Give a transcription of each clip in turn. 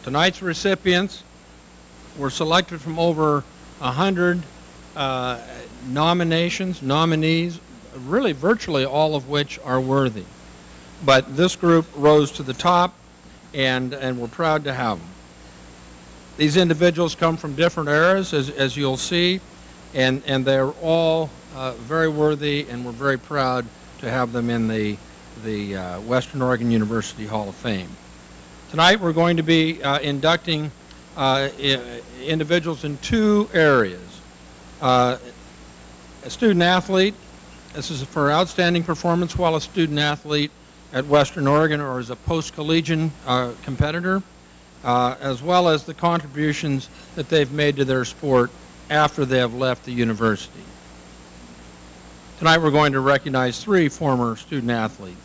Tonight's recipients were selected from over 100 nominees, really virtually all of which are worthy. But this group rose to the top, and we're proud to have them. These individuals come from different eras, as you'll see, and they're all very worthy, and we're very proud to have them in the Western Oregon University Hall of Fame. Tonight we're going to be inducting individuals in two areas. A student athlete, this is for outstanding performance while a student athlete at Western Oregon or as a post-collegiate competitor, as well as the contributions that they've made to their sport after they have left the university. Tonight we're going to recognize 3 former student athletes.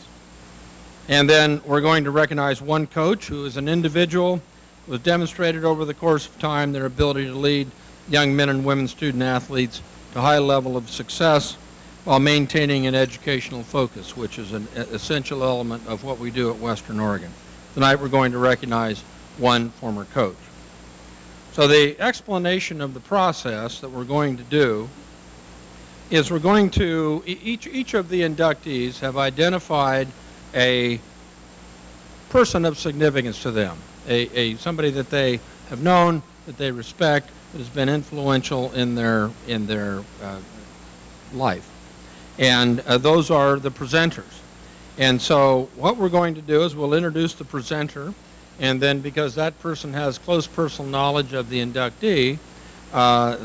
And then we're going to recognize one coach who is an individual who has demonstrated over the course of time their ability to lead young men and women student athletes to a high level of success while maintaining an educational focus, which is an essential element of what we do at Western Oregon. Tonight we're going to recognize one former coach. So the explanation of the process that we're going to do is we're going to, each of the inductees have identified a person of significance to them, somebody that they have known, that they respect, that has been influential in their life. And those are the presenters. And so what we're going to do is we'll introduce the presenter, and then because that person has close personal knowledge of the inductee,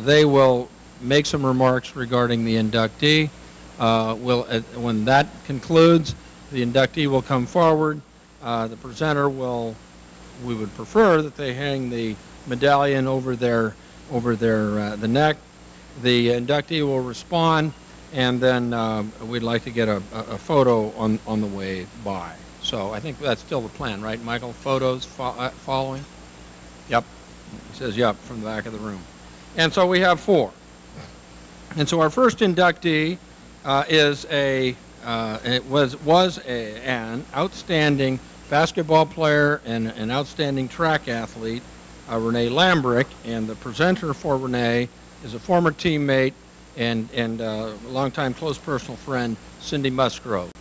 they will make some remarks regarding the inductee. When that concludes, the inductee will come forward. The presenter will, we would prefer that they hang the medallion over the neck. The inductee will respond, and then we'd like to get a photo on the way by. So I think that's still the plan, right, Michael? Photos following? Yep. He says yep from the back of the room. And so we have 4. And so our first inductee is was an outstanding basketball player and an outstanding track athlete, Renee Lambrick, and the presenter for Renee is a former teammate and a longtime close personal friend, Cindy Musgrove.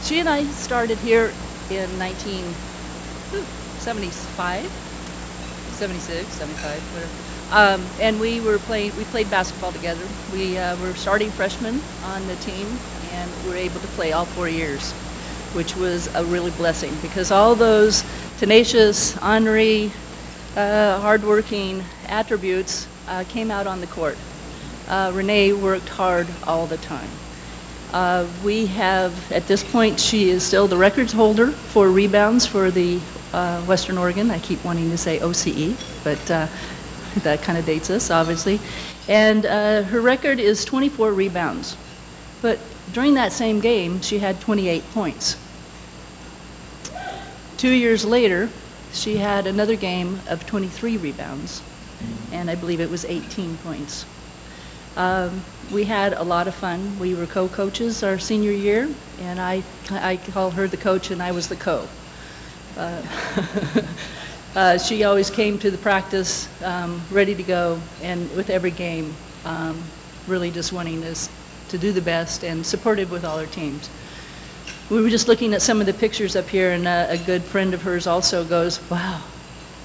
She and I started here in 1975, 76, 75, whatever. And we played basketball together. We were starting freshmen on the team, and we were able to play all 4 years, which was a really blessing because all those tenacious, ornery, hardworking attributes came out on the court. Renee worked hard all the time. We have, at this point, she is still the records holder for rebounds for the Western Oregon. I keep wanting to say OCE, but that kind of dates us, obviously. And her record is 24 rebounds. But during that same game, she had 28 points. 2 years later, she had another game of 23 rebounds, and I believe it was 18 points. We had a lot of fun. We were co-coaches our senior year, and I call her the coach and I was the co. She always came to the practice ready to go, and with every game, really just wanting us to do the best and supportive with all our teams. We were just looking at some of the pictures up here, and a good friend of hers also goes, "Wow,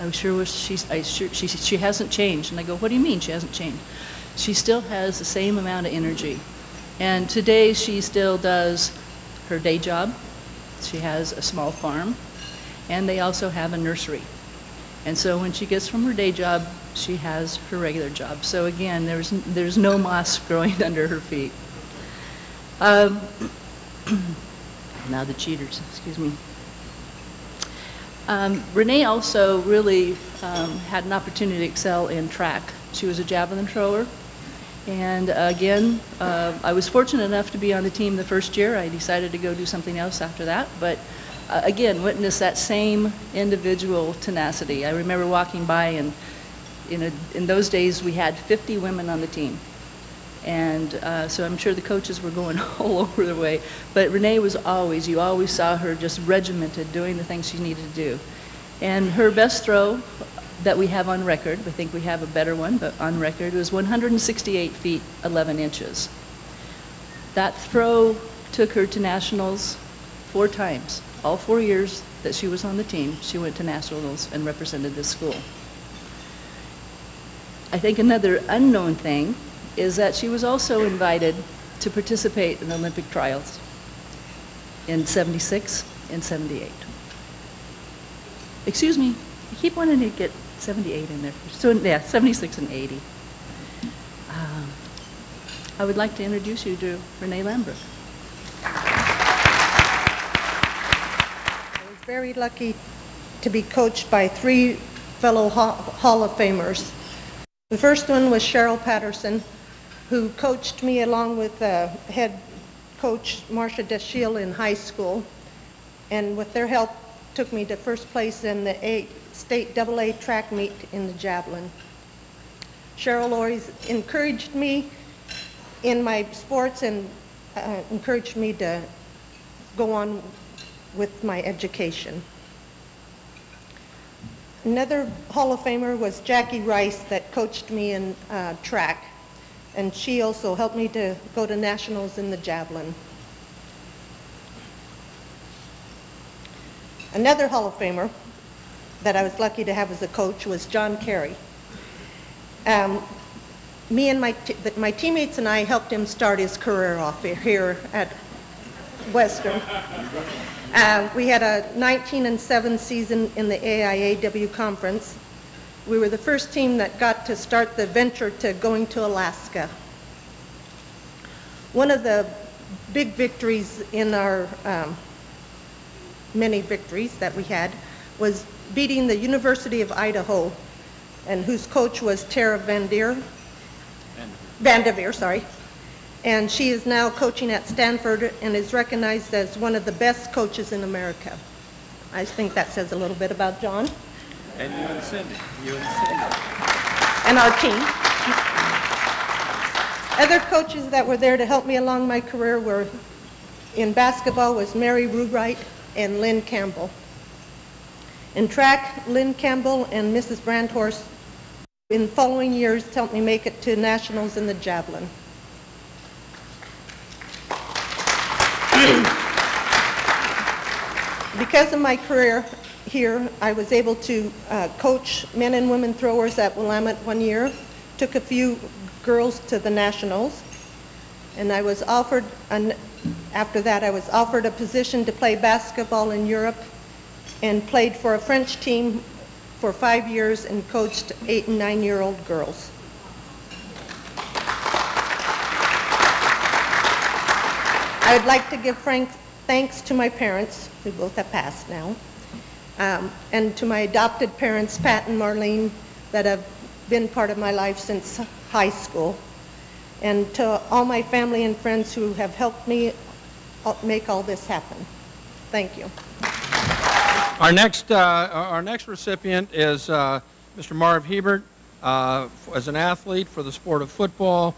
I sure wish she hasn't changed." And I go, "What do you mean she hasn't changed?" She still has the same amount of energy. And today she still does her day job. She has a small farm, and they also have a nursery. And so when she gets from her day job, she has her regular job. So again, there's no moss growing under her feet. Now the cheaters, excuse me. Renee also really had an opportunity to excel in track. She was a javelin thrower. And again, I was fortunate enough to be on the team the first year. I decided to go do something else after that. But again, witness that same individual tenacity. I remember walking by, and in those days we had 50 women on the team. And so I'm sure the coaches were going all over the way. But Renee was always, you always saw her just regimented, doing the things she needed to do. And her best throw that we have on record, I think we have a better one, but on record, was 168 feet 11 inches. That throw took her to nationals 4 times. All 4 years that she was on the team, she went to nationals and represented this school. I think another unknown thing is that she was also invited to participate in the Olympic trials in 76 and 78. Excuse me, I keep wanting to get 78 in there. So yeah, 76 and 80. I would like to introduce you to Renee Lambert. I was very lucky to be coached by 3 fellow Hall of Famers. The first one was Cheryl Patterson, who coached me along with head coach Marcia Deschiel in high school, and with their help took me to first place in the state AA track meet in the javelin. Cheryl always encouraged me in my sports and encouraged me to go on with my education. Another Hall of Famer was Jackie Rice that coached me in track, and she also helped me to go to nationals in the javelin. Another Hall of Famer that I was lucky to have as a coach was John Kerry. Me and my teammates and I helped him start his career off here at Western. We had a 19-7 season in the AIAW conference. We were the first team that got to start the venture to going to Alaska. One of the big victories in our many victories that we had was beating the University of Idaho, and whose coach was Tara Vanderveer, sorry. And she is now coaching at Stanford and is recognized as one of the best coaches in America. I think that says a little bit about John. And you and Cindy. And our team. Other coaches that were there to help me along my career were, in basketball, was Mary Rubright and Lynn Campbell. In track, Lynn Campbell and Mrs. Brandhorst in following years helped me make it to nationals in the javelin. Because of my career here, I was able to coach men and women throwers at Willamette one year, took a few girls to the nationals, and I was offered, after that I was offered a position to play basketball in Europe and played for a French team for 5 years and coached 8- and 9-year-old girls. I would like to give thanks to my parents, who both have passed now, and to my adopted parents, Pat and Marlene, that have been part of my life since high school, and to all my family and friends who have helped me make all this happen. Thank you. Our next recipient is Mr. Marv Hebert. As an athlete for the sport of football,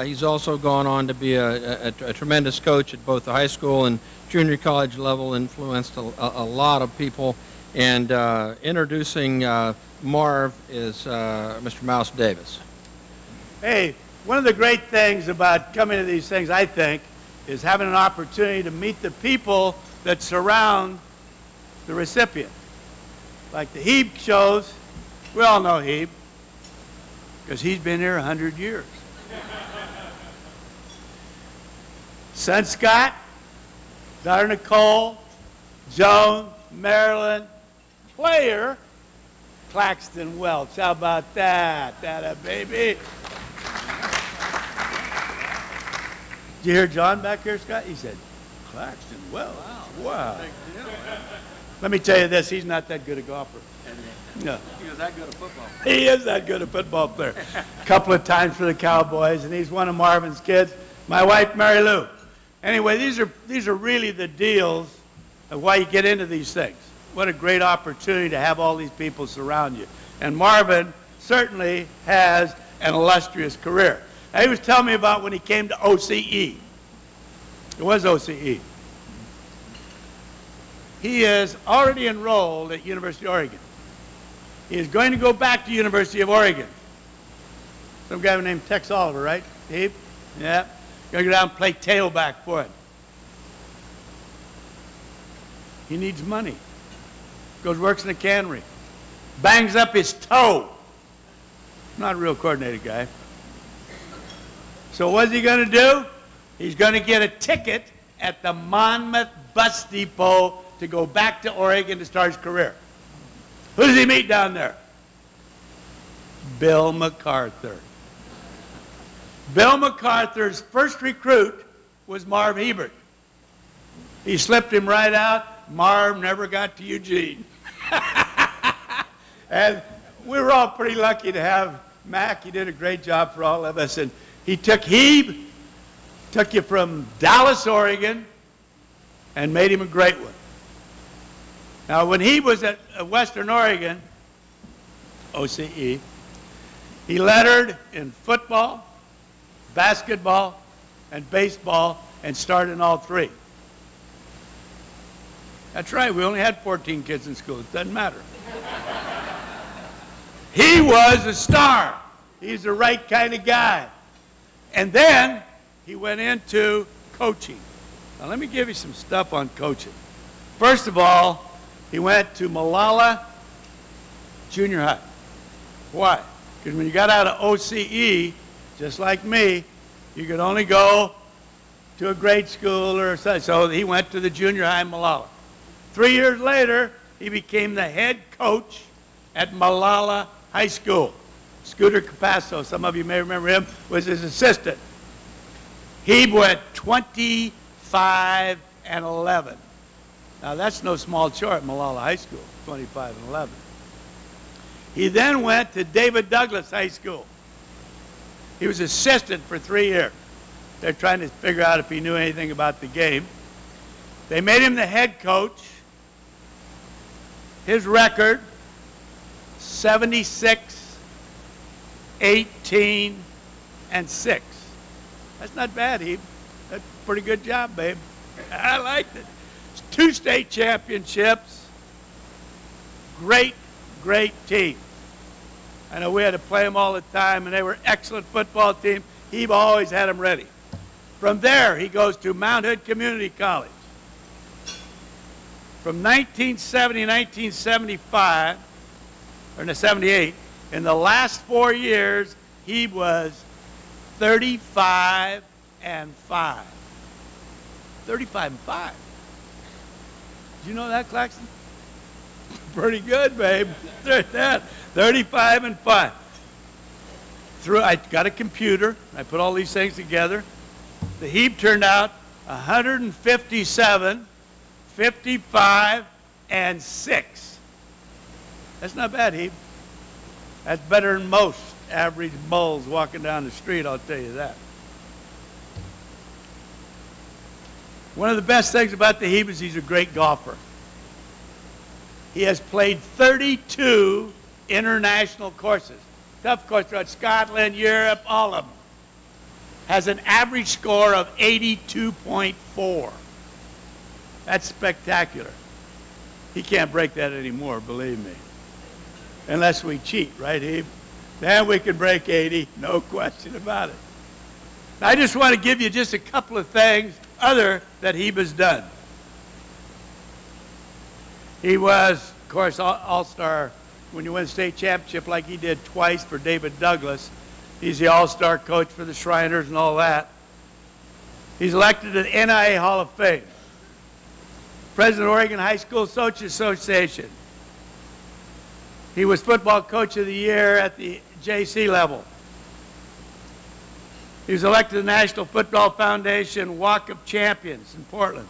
he's also gone on to be a tremendous coach at both the high school and junior college level, influenced a lot of people. And introducing Marv is Mr. Mouse Davis. Hey, one of the great things about coming to these things, I think, is having an opportunity to meet the people that surround the recipient. Like the Hebe shows, we all know Hebe, because he's been here 100 years. Son Scott, daughter Nicole, Joan, Marilyn, player, Claxton Welch. How about that? That a baby. Did you hear John back here, Scott? He said, Claxton Welch. Wow. Let me tell you this, he's not that good a golfer. No. He was that good a football player. He is that good a football player. A couple of times for the Cowboys, and he's one of Marvin's kids. My wife, Mary Lou. Anyway, these are really the deals of why you get into these things. What a great opportunity to have all these people surround you. And Marvin certainly has an illustrious career. Now, he was telling me about when he came to OCE. It was OCE. He is already enrolled at University of Oregon. He is going to go back to University of Oregon. Some guy named Tex Oliver, right, Steve? Yeah. Going to go down and play tailback for him. He needs money. Goes, works in a cannery. Bangs up his toe. Not a real coordinated guy. So what's he going to do? He's going to get a ticket at the Monmouth Bus Depot to go back to Oregon to start his career. Who does he meet down there? Bill MacArthur. Bill MacArthur's first recruit was Marv Hebert. He slipped him right out. Marv never got to Eugene. And we were all pretty lucky to have Mac. He did a great job for all of us. And he took Hebe, took you from Dallas, Oregon, and made him a great one. Now, when he was at Western Oregon, OCE, he lettered in football, basketball, and baseball, and started in all three. That's right, we only had 14 kids in school. It doesn't matter. He was a star. He's the right kind of guy. And then he went into coaching. Now, let me give you some stuff on coaching. First of all, he went to Molalla Junior High. Why? Because when you got out of OCE, just like me, you could only go to a grade school or such. So he went to the junior high in Molalla. 3 years later, he became the head coach at Molalla High School. Scooter Capasso, some of you may remember him, was his assistant. He went 25-11. Now, that's no small chore at Molalla High School, 25-11. He then went to David Douglas High School. He was assistant for 3 years. They're trying to figure out if he knew anything about the game. They made him the head coach. His record, 76, 18, and 6. That's not bad, Hebe. That's a pretty good job, babe. I liked it. 2 state championships. Great, great team. I know we had to play them all the time, and they were an excellent football team. Hebe always had them ready. From there, he goes to Mount Hood Community College. From 1970 to 1975, or 78, in the last 4 years, he was 35-5. 35-5. Did you know that, Claxton? Pretty good, babe. 35-5. I got a computer. I put all these things together. The Hebe turned out 157, 55, and 6. That's not bad, Hebe. That's better than most average bulls walking down the street, I'll tell you that. One of the best things about the Hebe is he's a great golfer. He has played 32 international courses. Tough courses throughout Scotland, Europe, all of them. Has an average score of 82.4. That's spectacular. He can't break that anymore, believe me. Unless we cheat, right, Hebe? Then we can break 80, no question about it. Now, I just want to give you just a couple of things other that Hebe has done. He was, of course, all-star when you win a state championship like he did twice for David Douglas. He's the all-star coach for the Shriners and all that. He's elected to the NIA Hall of Fame. President of Oregon High School Association. He was football coach of the year at the JC level. He was elected to the National Football Foundation Walk of Champions in Portland.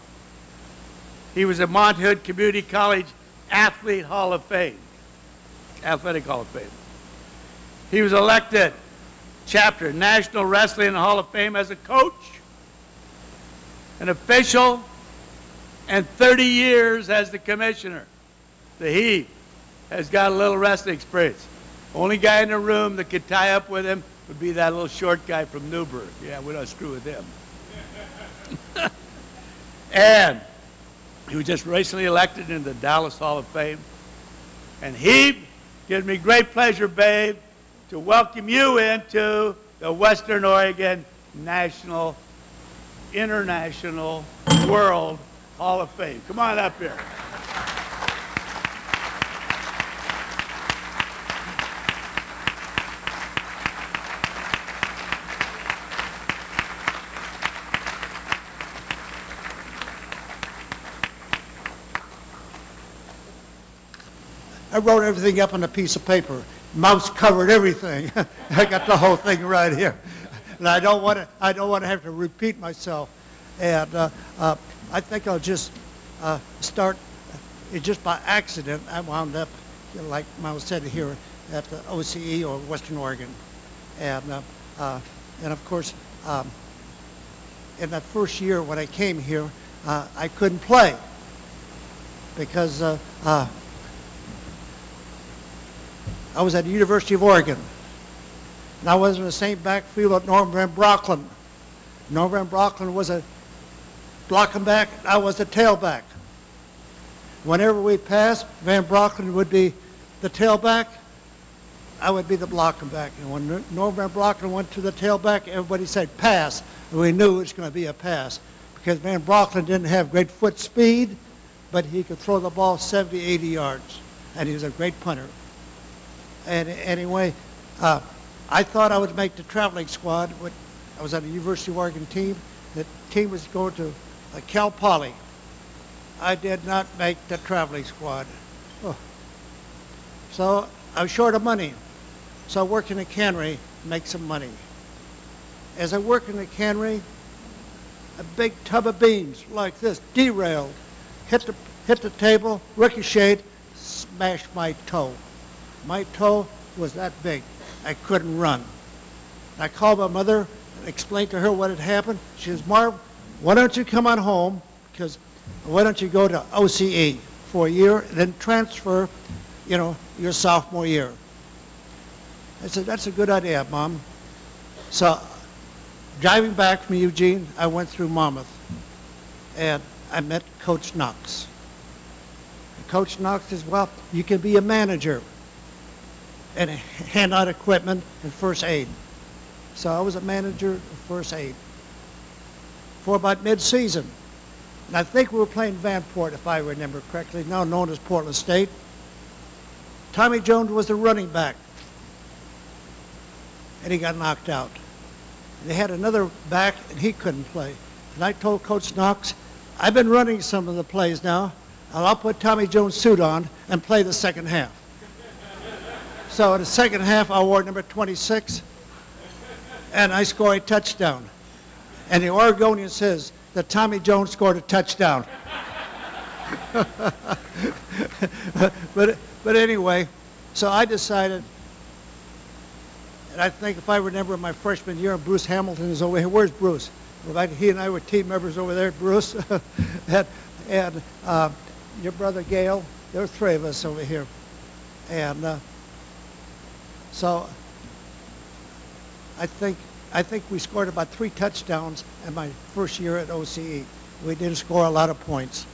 He was a Mount Hood Community College Athletic Hall of Fame. He was elected chapter National Wrestling Hall of Fame as a coach, an official, and 30 years as the commissioner. The Hebe has got a little wrestling experience. Only guy in the room that could tie up with him would be that little short guy from Newburgh. Yeah, we don't screw with him. And He was just recently elected into the Dallas Hall of Fame. And he gives me great pleasure, babe, to welcome you into the Western Oregon National, International, World Hall of Fame. Come on up here. I wrote everything up on a piece of paper. Mouse covered everything. I got the whole thing right here, and I don't want to have to repeat myself. And I think I'll just start. Just by accident, I wound up, like Miles said here, at the OCE, or Western Oregon, and of course, in that first year when I came here, I couldn't play because. I was at the University of Oregon, and I was in the same backfield at Norm Van Brocklin. Norm Van Brocklin was a blocking back, I was the tailback. Whenever we passed, Van Brocklin would be the tailback, I would be the blocking back. And when Norm Van Brocklin went to the tailback, everybody said pass, and we knew it was going to be a pass because Van Brocklin didn't have great foot speed, but he could throw the ball 70, 80 yards, and he was a great punter. And anyway, I thought I would make the traveling squad. I was on the University of Oregon team. The team was going to Cal Poly. I did not make the traveling squad. Oh. So I was short of money. So I worked in a cannery to make some money. As I worked in the cannery, a big tub of beans like this derailed, hit the table, ricocheted, smashed my toe. My toe was that big. I couldn't run. I called my mother and explained to her what had happened. She says, Marv, why don't you come on home? Because why don't you go to OCE for a year and then transfer, your sophomore year? I said, that's a good idea, Mom. So driving back from Eugene, I went through Monmouth, and I met Coach Knox. And Coach Knox says, well, you can be a manager and hand out equipment and first aid. So I was a manager of first aid for about mid-season. And I think we were playing Vanport, if I remember correctly, now known as Portland State. Tommy Jones was the running back, and he got knocked out. They had another back, and he couldn't play. And I told Coach Knox, I've been running some of the plays now, and I'll put Tommy Jones' suit on and play the second half. So in the second half, I wore number 26, and I scored a touchdown. And the Oregonian says that Tommy Jones scored a touchdown. but anyway, so I decided, and I think if I remember my freshman year, Bruce Hamilton is over here. Where's Bruce? Well, he and I were team members over there, Bruce. and your brother Gail, there were three of us over here. And so I think we scored about 3 touchdowns in my first year at OCE. We didn't score a lot of points.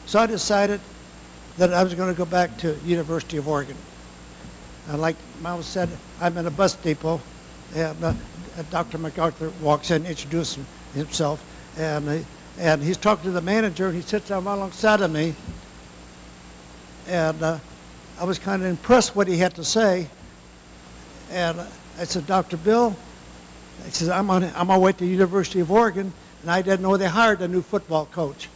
So I decided that I was going to go back to University of Oregon. And like Miles said, I'm in a bus depot, and Dr. MacArthur walks in, introduces himself, and he's talking to the manager, and he sits down right alongside of me, and I was kind of impressed what he had to say. And I said, Dr. Bill, I said, I'm on my way to University of Oregon, and I didn't know they hired a new football coach.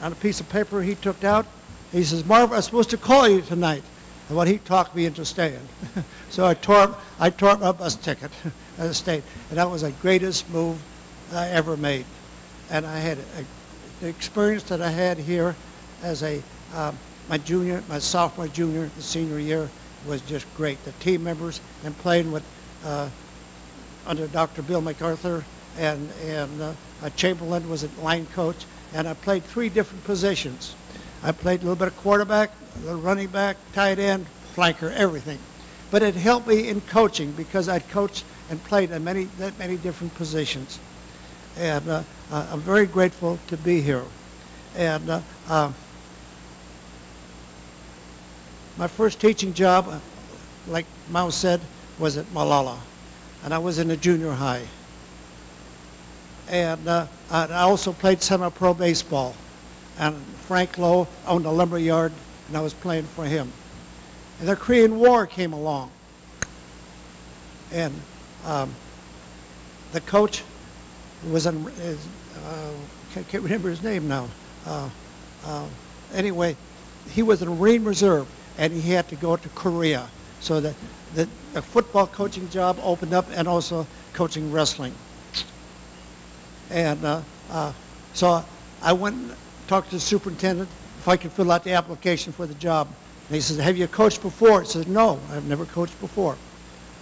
On a piece of paper he took out, he says, Marv, I'm supposed to call you tonight. And he talked me into staying. So I tore up my bus ticket and stayed. And that was the greatest move I ever made. And I had the experience that I had here as my sophomore, junior, and senior year was just great. The team members and playing with under Dr. Bill MacArthur and Chamberlain was a line coach, and I played 3 different positions. I played a little bit of quarterback, a little running back, tight end, flanker, everything. But it helped me in coaching because I'd coached and played in many different positions. And I'm very grateful to be here. And my first teaching job, like Mao said, was at Malala, and I was in the junior high. And I also played semi-pro baseball, and Frank Lowe owned a lumber yard, and I was playing for him. And the Korean War came along, and the coach was in, can't remember his name now. Anyway, he was in the Marine Reserve, and he had to go to Korea. So the football coaching job opened up, and also coaching wrestling. And so I went and talked to the superintendent if I could fill out the application for the job. And he said, "Have you coached before?" I said, "No, I've never coached before."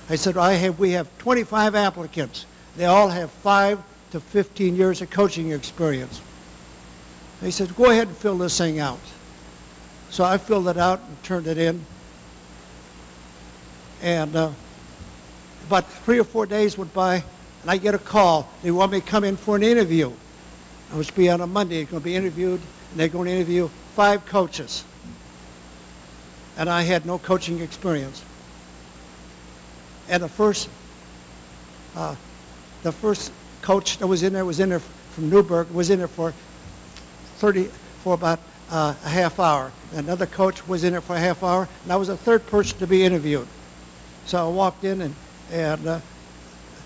I said, we have 25 applicants. They all have 5 to 15 years of coaching experience. And he said, "Go ahead and fill this thing out." So I filled it out and turned it in. And about 3 or 4 days went by, and I get a call. They want me to come in for an interview. I was to be on a Monday. It's going to be interviewed, and they're going to interview 5 coaches. And I had no coaching experience. And the first coach that was in there from Newburgh, was in there for about a half hour. Another coach was in there for a half hour, and I was the third person to be interviewed. So I walked in, and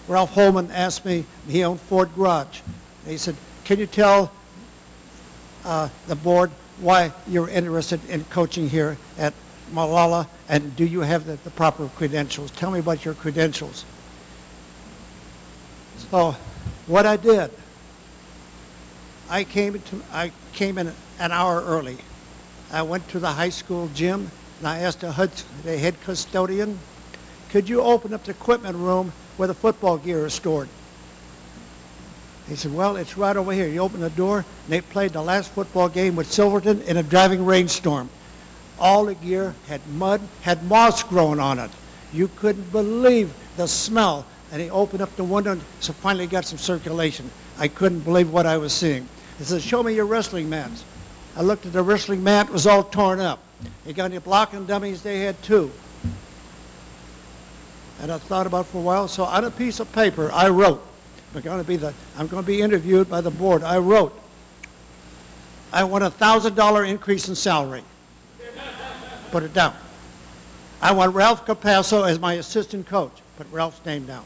Ralph Holman asked me, he owned Ford Garage. And he said, "Can you tell the board why you're interested in coaching here at Malala, and do you have the proper credentials? Tell me about your credentials." So what I did, I came in an hour early. I went to the high school gym, and I asked the head custodian, "Could you open up the equipment room where the football gear is stored?" He said, "Well, it's right over here." You open the door, and they played the last football game with Silverton in a driving rainstorm. All the gear had mud, had moss growing on it. You couldn't believe the smell. And he opened up the window, so finally got some circulation. I couldn't believe what I was seeing. He said, "Show me your wrestling mats." I looked at the wrestling mat, it was all torn up. They got any blocking dummies, they had 2. And I thought about it for a while, so on a piece of paper, I wrote, I'm going to be interviewed by the board. I wrote, "I want a $1,000 increase in salary." Put it down. "I want Ralph Capasso as my assistant coach." Put Ralph's name down.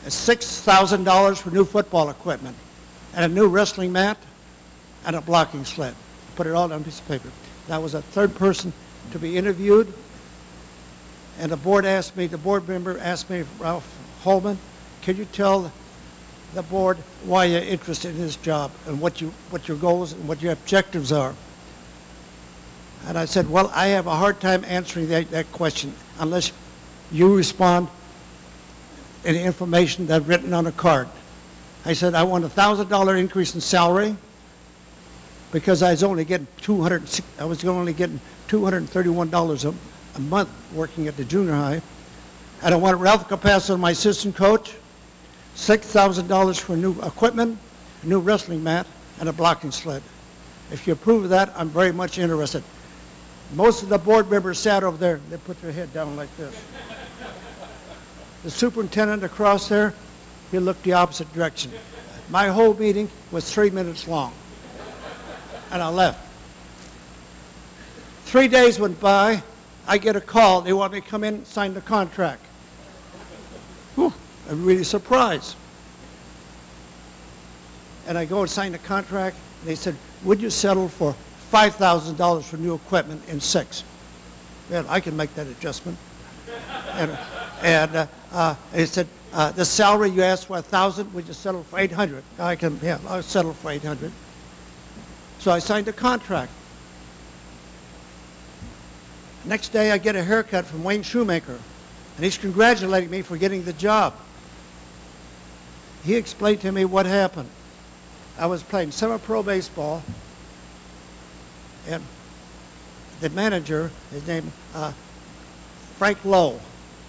$6,000 for new football equipment, and a new wrestling mat, and a blocking sled. Put it all on a piece of paper. That was a third person to be interviewed, and the board member asked me, "Ralph Holman, can you tell the board why you're interested in this job, and what your goals and what your objectives are?" And I said, "Well, I have a hard time answering that question unless you respond in the information that's written on a card." I said, "I want a $1,000 increase in salary because I was only getting $231 a month working at the junior high. And I want Ralph Capasso, my assistant coach, $6,000 for new equipment, a new wrestling mat, and a blocking sled. If you approve of that, I'm very much interested." Most of the board members sat over there. They put their head down like this. The superintendent across there, he looked the opposite direction. My whole meeting was 3 minutes long, and I left. 3 days went by. I get a call. They want me to come in and sign the contract. Whew, I'm really surprised. And I go and sign the contract. And they said, "Would you settle for $5,000 for new equipment in 6? Well, I can make that adjustment. And they said, "The salary you asked for $1,000, would you settle for $800? I'll settle for $800. So I signed a contract. Next day, I get a haircut from Wayne Shoemaker, and he's congratulating me for getting the job. He explained to me what happened. I was playing semi-pro baseball, and the manager, his name, Frank Lowe,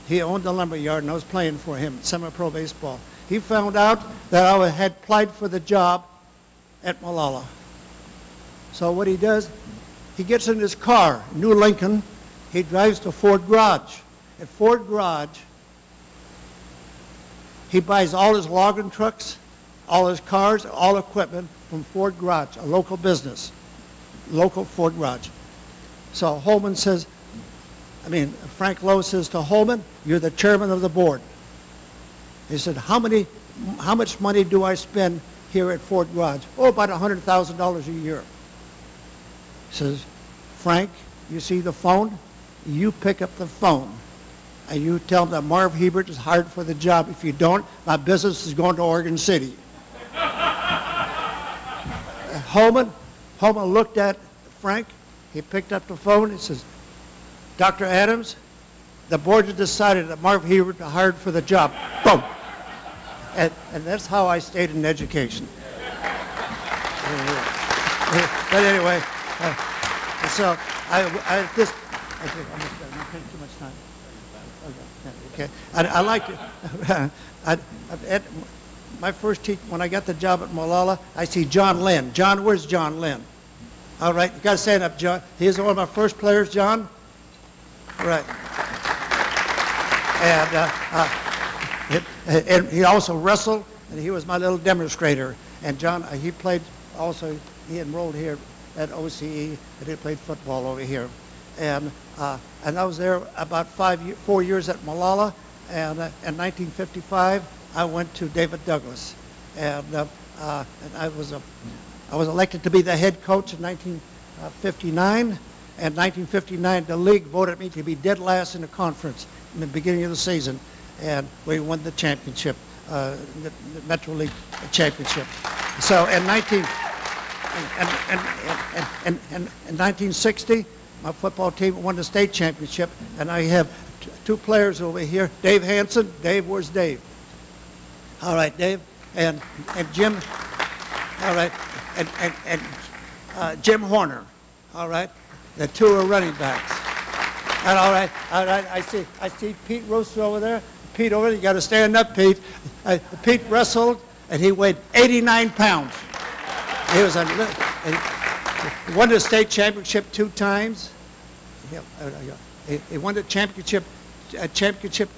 he owned the lumber yard, and I was playing for him, semi-pro baseball. He found out that I had applied for the job at Malala. So what he does, he gets in his car, new Lincoln, he drives to Ford Garage. At Ford Garage, he buys all his logging trucks, all his cars, all equipment from Ford Garage, a local business, local Ford Garage. So Holman says, Frank Lowe says to Holman, you're the chairman of the board. He said, how much money do I spend here at Ford Garage? Oh, about $100,000 a year. He says, Frank, you see the phone? You pick up the phone and you tell him that Marv Hebert is hired for the job. If you don't, my business is going to Oregon City. Holman looked at Frank. He picked up the phone. He says, Dr. Adams, the board has decided that Marv Hebert is hired for the job. Boom. And that's how I stayed in education. But anyway, so I think I'm not taking too much time. Okay. I like it. My first teach, when I got the job at Molalla, I see John Lynn. John, where's John Lynn? All right, you got to stand up, John. He's one of my first players, John. All right. And he also wrestled, and he was my little demonstrator. And John, he played also, he enrolled here at OCE, and he played football over here. And I was there about 4 years at Molalla, and in 1955, I went to David Douglas. And I was elected to be the head coach in 1959. And 1959, the league voted me to be dead last in the conference in the beginning of the season. And we won the championship, the Metro League championship. So in 1960, my football team won the state championship, and I have two players over here. Dave Hansen. Dave, where's Dave? All right, Dave. And Jim. All right. And Jim Horner. All right. The two are running backs. And all right. I see Pete Rooster over there. Pete over there. You got to stand up, Pete. Pete wrestled, and he weighed 89 pounds. He was he won the state championship 2 times. He won the championship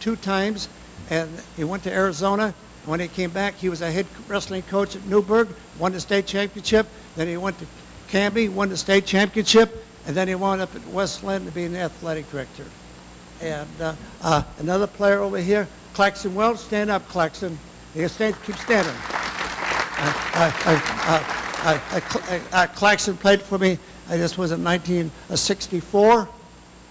2 times, and he went to Arizona. When he came back, he was a head wrestling coach at Newburgh, won the state championship. Then he went to Canby, won the state championship, and then he wound up at Westland to be an athletic director. And another player over here, Claxton Welch. Stand up, Claxton. Keep standing. Claxton played for me. This was in 1964,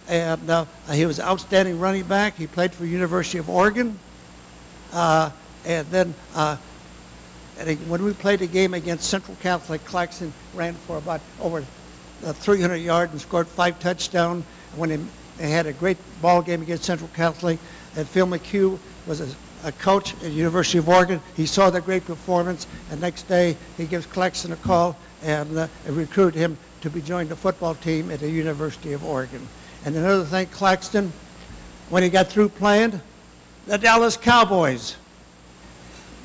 and he was an outstanding running back. He played for University of Oregon, and then when we played a game against Central Catholic, Claxton ran for about over 300 yards and scored 5 touchdowns. When they had a great ball game against Central Catholic, and Phil McHugh was a coach at University of Oregon. He saw the great performance, and next day he gives Claxton a call and recruited him to be joined the football team at the University of Oregon. And another thing, Claxton, when he got through playing, the Dallas Cowboys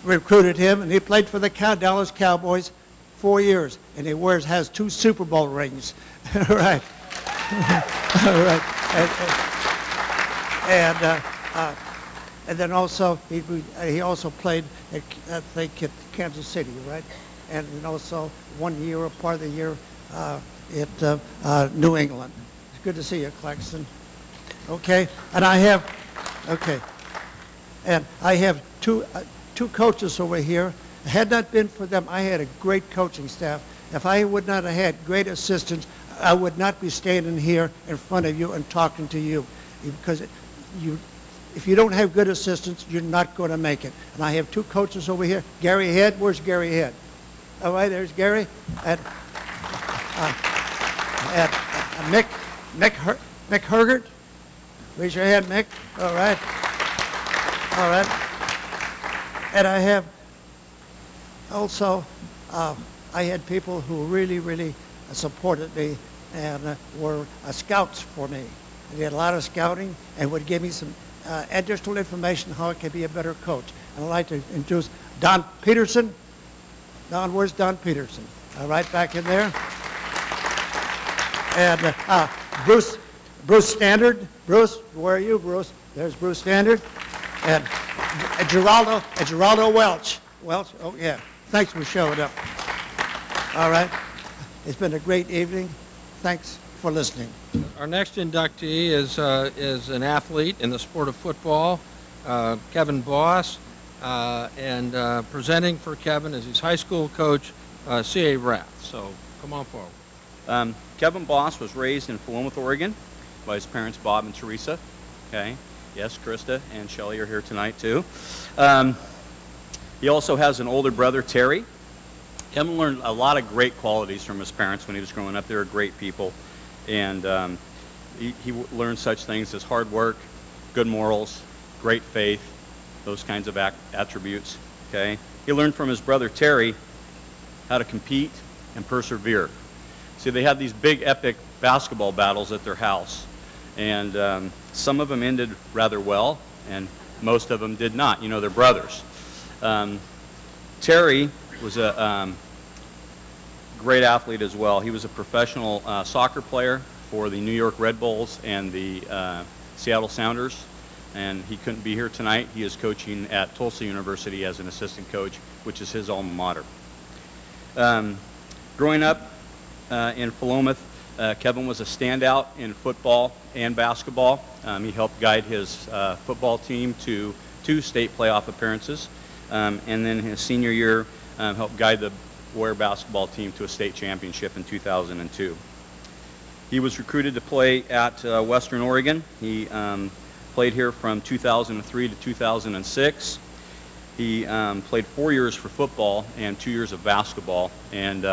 recruited him, and he played for the Dallas Cowboys 4 years, and he has 2 Super Bowl rings. All right. All right. And then also, he also played at, I think, at Kansas City, right? And then also 1 year, a part of the year, at New England. It's good to see you, Claxton. Okay, and I have two coaches over here. Had not been for them, I had a great coaching staff. If I would not have had great assistants, I would not be standing here in front of you and talking to you, because if you don't have good assistants, you're not going to make it. And I have 2 coaches over here. Gary Head, where's Gary Head? All right, there's Gary. And Mick Hergert. Raise your hand, Mick. All right. All right. And I have also, I had people who really supported me and were scouts for me. They did a lot of scouting and would give me some additional information how I could be a better coach. And I'd like to introduce Don Peterson. Don, where's Don Peterson? All right, back in there. And Bruce Standard. Bruce, where are you, Bruce? There's Bruce Standard. And Geraldo Welch. Welch, oh yeah. Thanks for showing up. All right. It's been a great evening. Thanks for listening. Our next inductee is an athlete in the sport of football, Kevin Boss, and presenting for Kevin is his high school coach, C.A. Rath. So come on forward. Kevin Boss was raised in Philomath, Oregon by his parents, Bob and Teresa. Okay. Yes, Krista and Shelley are here tonight too. He also has an older brother, Terry. Kevin learned a lot of great qualities from his parents when he was growing up. They were great people. And he learned such things as hard work, good morals, great faith, those kinds of attributes. Okay. He learned from his brother, Terry, how to compete and persevere. See, they had these big epic basketball battles at their house. And some of them ended rather well, and most of them did not. You know, they're brothers. Terry was a great athlete as well. He was a professional soccer player for the New York Red Bulls and the Seattle Sounders. And he couldn't be here tonight. He is coaching at Tulsa University as an assistant coach, which is his alma mater. Growing up in Philomath, Kevin was a standout in football and basketball. He helped guide his football team to 2 state playoff appearances. And then his senior year, helped guide the Warrior basketball team to a state championship in 2002. He was recruited to play at Western Oregon. He played here from 2003 to 2006. He played 4 years for football and 2 years of basketball. And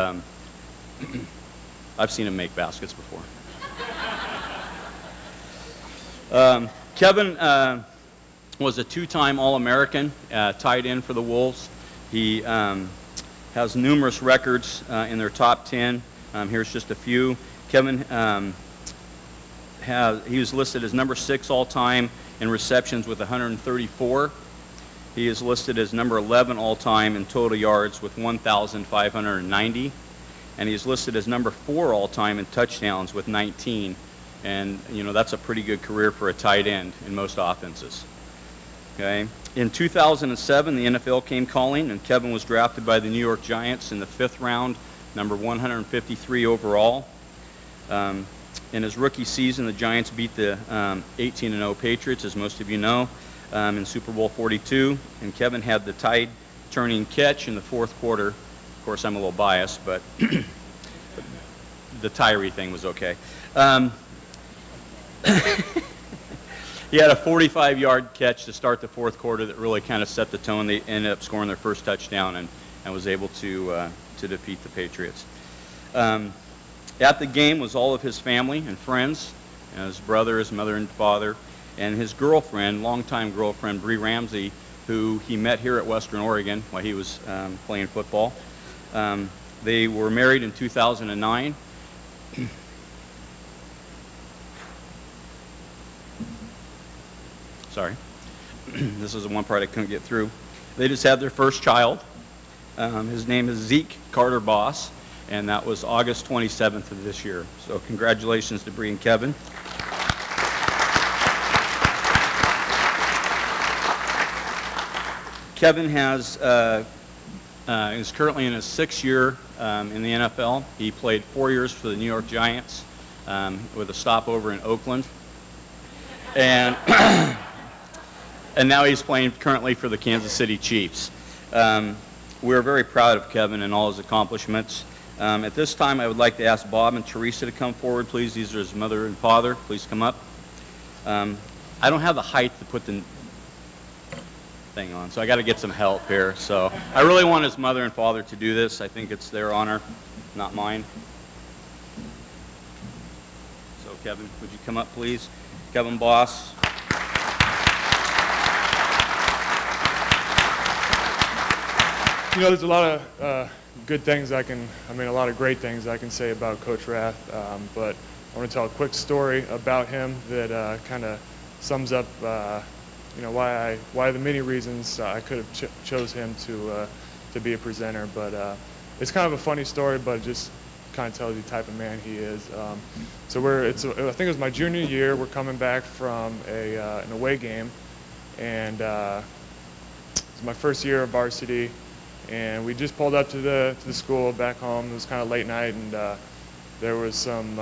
I've seen him make baskets before. Kevin was a 2-time All-American, tight end for the Wolves. He has numerous records in their top 10. Here's just a few. Kevin he was listed as number 6 all-time in receptions with 134. He is listed as number 11 all-time in total yards with 1,590. And he's listed as number 4 all-time in touchdowns with 19. And, you know, that's a pretty good career for a tight end in most offenses. Okay. In 2007, the NFL came calling, and Kevin was drafted by the New York Giants in the 5th round, number 153 overall. In his rookie season, the Giants beat the 18-0 Patriots, as most of you know, in Super Bowl 42. And Kevin had the tide-turning catch in the 4th quarter. Of course, I'm a little biased, but the Tyree thing was okay. He had a 45-yard catch to start the 4th quarter that really kind of set the tone. They ended up scoring their first touchdown and was able to defeat the Patriots. At the game was all of his family and friends, his brother, his mother and father, and his girlfriend, longtime girlfriend, Bree Ramsey, who he met here at Western Oregon while he was playing football. They were married in 2009. Sorry. This is the one part I couldn't get through. They just had their first child. His name is Zeke Carter Boss, and that was August 27th of this year. So congratulations to Bree and Kevin. Kevin is currently in his 6th year in the NFL. He played 4 years for the New York Giants with a stopover in Oakland. And and now he's playing currently for the Kansas City Chiefs. We're very proud of Kevin and all his accomplishments. At this time, I would like to ask Bob and Teresa to come forward, please. These are his mother and father. Please come up. I don't have the height to put the thing on, so I got to get some help here. So I really want his mother and father to do this. I think it's their honor, not mine. So Kevin, would you come up, please? Kevin Boss. You know, there's a lot of good things a lot of great things I can say about Coach Rath, but I want to tell a quick story about him that kind of sums up, you know, why the many reasons I could have chose him to be a presenter. But it's kind of a funny story, but it just kind of tells you the type of man he is. So I think it was my junior year. We're coming back from an away game, and it was my first year of varsity, and we just pulled up to the school back home. It was kind of late night, and there was some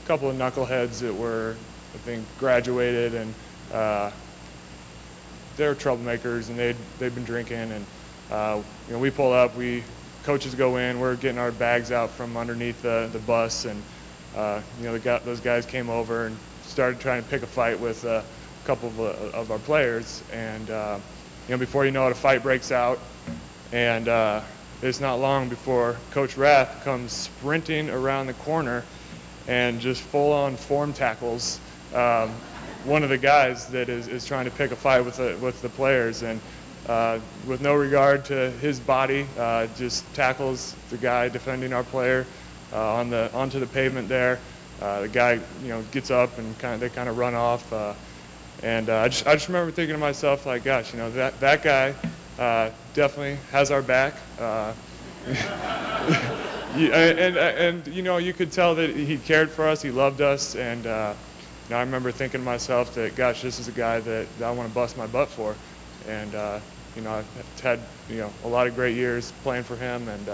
couple of knuckleheads that were, I think, graduated, and they were troublemakers, and they'd been drinking, and we pull up, coaches go in, we're getting our bags out from underneath the bus, and those guys came over and started trying to pick a fight with a couple of our players, and before you know it, a fight breaks out, and it's not long before Coach Rath comes sprinting around the corner and just full-on form tackles one of the guys that is trying to pick a fight with the players, and with no regard to his body, just tackles the guy defending our player onto the pavement there. The guy, gets up and they kind of run off, and I just remember thinking to myself, like, gosh, that guy definitely has our back. And you could tell that he cared for us, he loved us, and I remember thinking to myself that, gosh, this is a guy that I want to bust my butt for, and I've had a lot of great years playing for him, and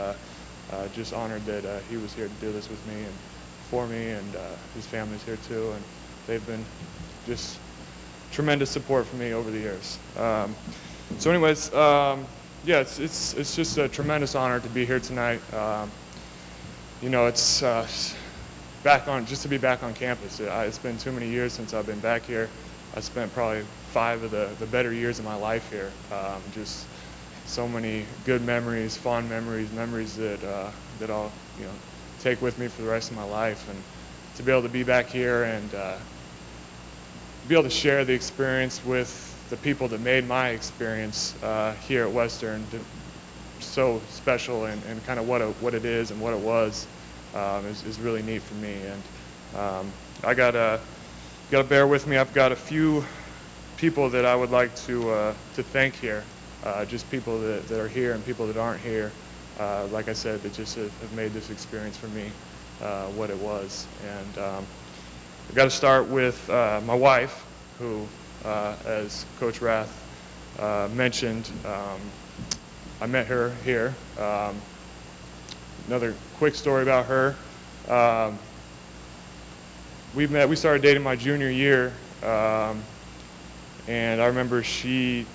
just honored that he was here to do this with me and for me, and his family's here too, and they've been just tremendous support for me over the years. So anyways, yeah, it's just a tremendous honor to be here tonight. It's just to be back on campus. It's been too many years since I've been back here. I spent probably 5 of the better years of my life here. Just so many good memories, fond memories, memories that I'll take with me for the rest of my life. And to be able to be back here and be able to share the experience with the people that made my experience here at Western so special, and kind of what it is and what it was is really neat for me. And I gotta bear with me. I've got a few people that I would like to thank here, just people that are here and people that aren't here. Like I said, that just have made this experience for me what it was. And I've got to start with my wife, who, as Coach Rath mentioned, I met her here. Another quick story about her. We started dating my junior year, and I remember she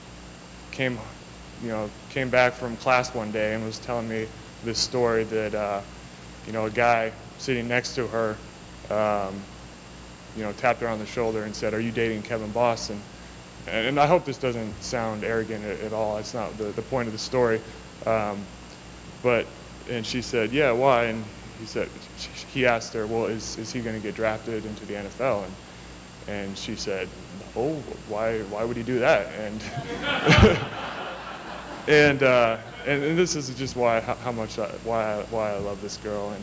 came back from class one day and was telling me this story that a guy sitting next to her tapped her on the shoulder and said, "Are you dating Kevin Boston?" And I hope this doesn't sound arrogant at all. It's not the point of the story. And she said, "Yeah, why?" And he asked her, "Well, is he going to get drafted into the NFL?" And she said, "Oh, why would he do that?" And and this is just why I love this girl.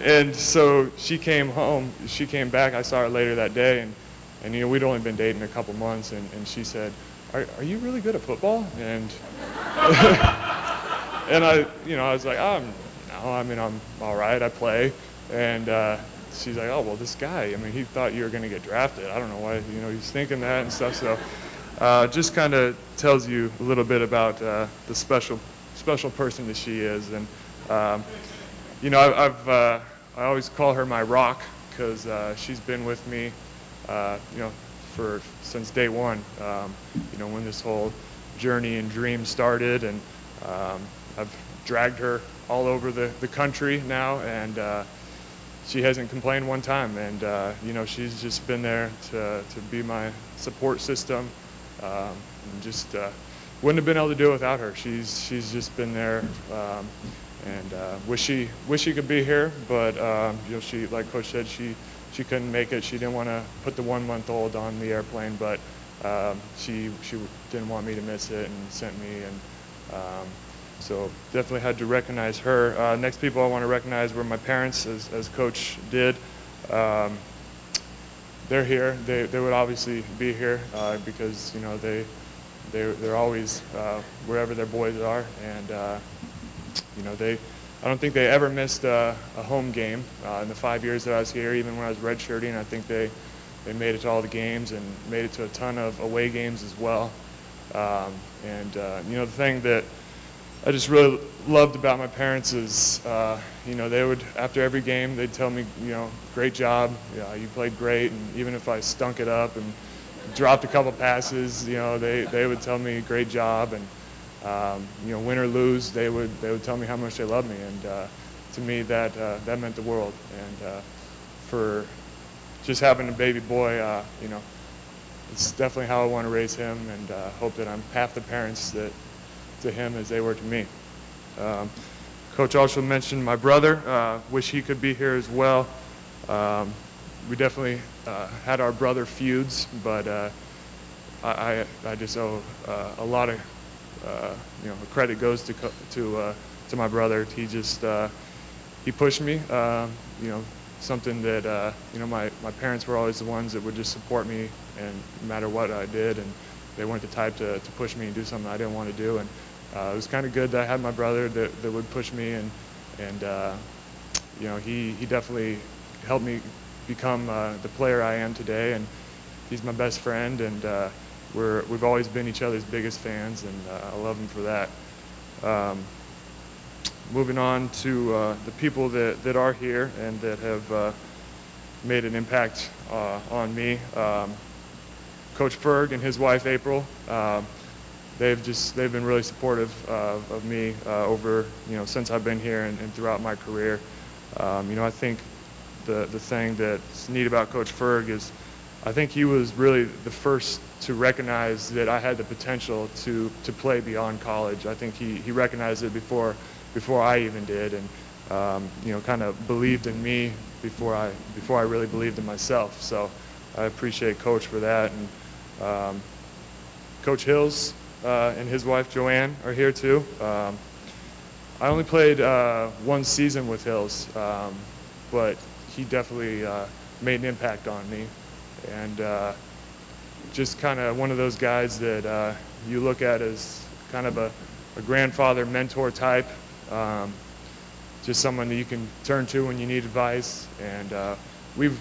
And so she came home. She came back. I saw her later that day, and we'd only been dating a couple months. And she said, "Are you really good at football?" And and I was like, no, I'm all right. I play. And she's like, "Oh, well, this guy, he thought you were going to get drafted. I don't know why, he's thinking that and stuff." So just kind of tells you a little bit about the special person that she is. And I always call her my rock, because she's been with me, since day one. When this whole journey and dream started, and I've dragged her all over the country now, and she hasn't complained one time. And she's just been there to be my support system. And just wouldn't have been able to do it without her. She's just been there. And wish she could be here, but she, like Coach said, she couldn't make it. She didn't want to put the 1-month-old on the airplane, but she didn't want me to miss it and sent me, and so definitely had to recognize her. Next people I want to recognize were my parents, as Coach did. They're here. They would obviously be here because they're always wherever their boys are, and I don't think they ever missed a home game in the 5 years that I was here, even when I was redshirting. I think they made it to all the games and made it to a ton of away games as well. You know, the thing that I just really loved about my parents is, you know, they would, after every game, they'd tell me, you know, great job, you played great, and even if I stunk it up and dropped a couple passes, you know, they would tell me great job, and you know, win or lose, they would tell me how much they loved me, and to me that meant the world. And for just having a baby boy, you know, it's definitely how I want to raise him, and hope that I'm half the parents to him as they were to me. Coach also mentioned my brother. Wish he could be here as well. We definitely had our brother feuds, but I just owe a lot of you know, credit goes to my brother. He just he pushed me. You know, something that you know, my parents were always the ones that would just support me, and no matter what I did, and they weren't the type to push me and do something I didn't want to do. And it was kind of good that I had my brother that would push me, and you know, he definitely helped me become the player I am today, and he's my best friend, and we've always been each other's biggest fans, and I love him for that. Moving on to the people that are here and that have made an impact on me. Coach Ferg and his wife April, they've been really supportive of me over, you know, since I've been here and throughout my career. You know, I think the thing that's neat about Coach Ferg is I think he was really the first to recognize that I had the potential to play beyond college. I think he recognized it before I even did, and you know, kind of believed in me before I really believed in myself. So I appreciate Coach for that. And Coach Hills and his wife Joanne are here too. I only played one season with Hills, but he definitely made an impact on me, and just kind of one of those guys that you look at as kind of a grandfather mentor type, just someone that you can turn to when you need advice. And we've